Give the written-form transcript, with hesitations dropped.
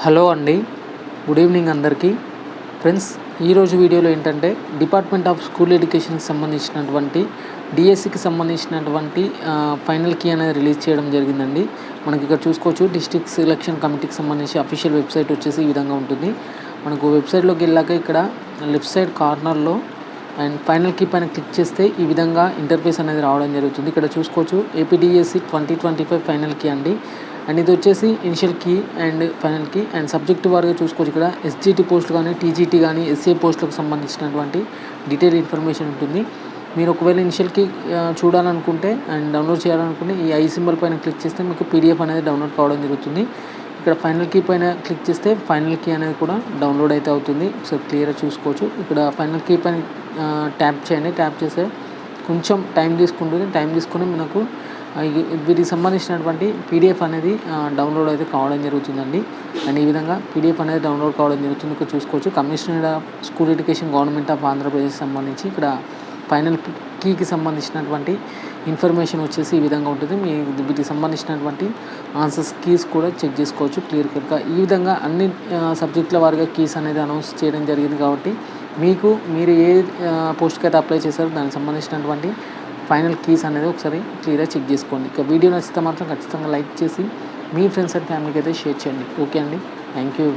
Hello అండి, good evening అందరికీ. Friends, ఈరోజు వీడియోలో ఏంటంటే డిపార్ట్మెంట్ ఆఫ్ స్కూల్ ఎడ్యుకేషన్కి సంబంధించినటువంటి డిఎస్సికి సంబంధించినటువంటి ఫైనల్ కీ అనేది రిలీజ్ చేయడం జరిగిందండి. మనకి ఇక్కడ చూసుకోవచ్చు, డిస్ట్రిక్ట్ సెలక్షన్ కమిటీకి సంబంధించి అఫీషియల్ వెబ్సైట్ వచ్చేసి ఈ విధంగా ఉంటుంది. మనకు వెబ్సైట్లోకి వెళ్ళాక ఇక్కడ లెఫ్ట్ సైడ్ కార్నర్లో అండ్ ఫైనల్ కీ పైన క్లిక్ చేస్తే ఈ విధంగా ఇంటర్ఫేస్ అనేది రావడం జరుగుతుంది. ఇక్కడ చూసుకోవచ్చు, ఏపీడిఎస్సి 2025 ఫైనల్ కీ అండి. అండ్ ఇది వచ్చేసి initial key and final key and subject వారుగా చూసుకోవచ్చు. ఇక్కడ ఎస్జిటి పోస్ట్ కానీ, టీజీటీ కానీ, ఎస్ఏ పోస్టులకు సంబంధించినటువంటి డీటెయిల్ ఇన్ఫర్మేషన్ ఉంటుంది. మీరు ఒకవేళ ఇనిషియల్ కీ చూడాలనుకుంటే అండ్ డౌన్లోడ్ చేయాలనుకుంటే ఈ ఐ సింబల్ పైన క్లిక్ చేస్తే మీకు పీడిఎఫ్ అనేది డౌన్లోడ్ కావడం జరుగుతుంది. ఇక్కడ ఫైనల్ కీ పైన క్లిక్ చేస్తే ఫైనల్ కీ అనేది కూడా డౌన్లోడ్ అయితే అవుతుంది. సో క్లియర్గా చూసుకోవచ్చు. ఇక్కడ ఫైనల్ కీ పైన ట్యాప్ చేయండి. ట్యాప్ చేస్తే కొంచెం టైం తీసుకుంటుంది. టైం తీసుకుని మనకు వీటికి సంబంధించినటువంటి పీడిఎఫ్ అనేది డౌన్లోడ్ అయితే కావడం జరుగుతుందండి. అండ్ ఈ విధంగా పీడిఎఫ్ అనేది డౌన్లోడ్ కావడం జరుగుతుంది. ఇక్కడ చూసుకోవచ్చు, commissioner of school education government of Andhra Pradesh సంబంధించి ఇక్కడ ఫైనల్ కీకి సంబంధించినటువంటి ఇన్ఫర్మేషన్ వచ్చేసి ఈ విధంగా ఉంటుంది. మీ వీటికి సంబంధించినటువంటి ఆన్సర్స్ కీస్ కూడా చెక్ చేసుకోవచ్చు క్లియర్ కట్గా. ఈ విధంగా అన్ని సబ్జెక్టుల వారిగా కీస్ అనేది అనౌన్స్ చేయడం జరిగింది. కాబట్టి మీరు ఏ పోస్ట్కి అయితే అప్లై చేశారో దానికి సంబంధించినటువంటి ఫైనల్ కీస్ అనేది ఒకసారి క్లియర్గా చెక్ చేసుకోండి. ఇక వీడియో నచ్చితే మాత్రం ఖచ్చితంగా లైక్ చేసి మీ ఫ్రెండ్స్ అండ్ ఫ్యామిలీకి అయితే షేర్ చేయండి. ఓకే అండి, థ్యాంక్ యూ.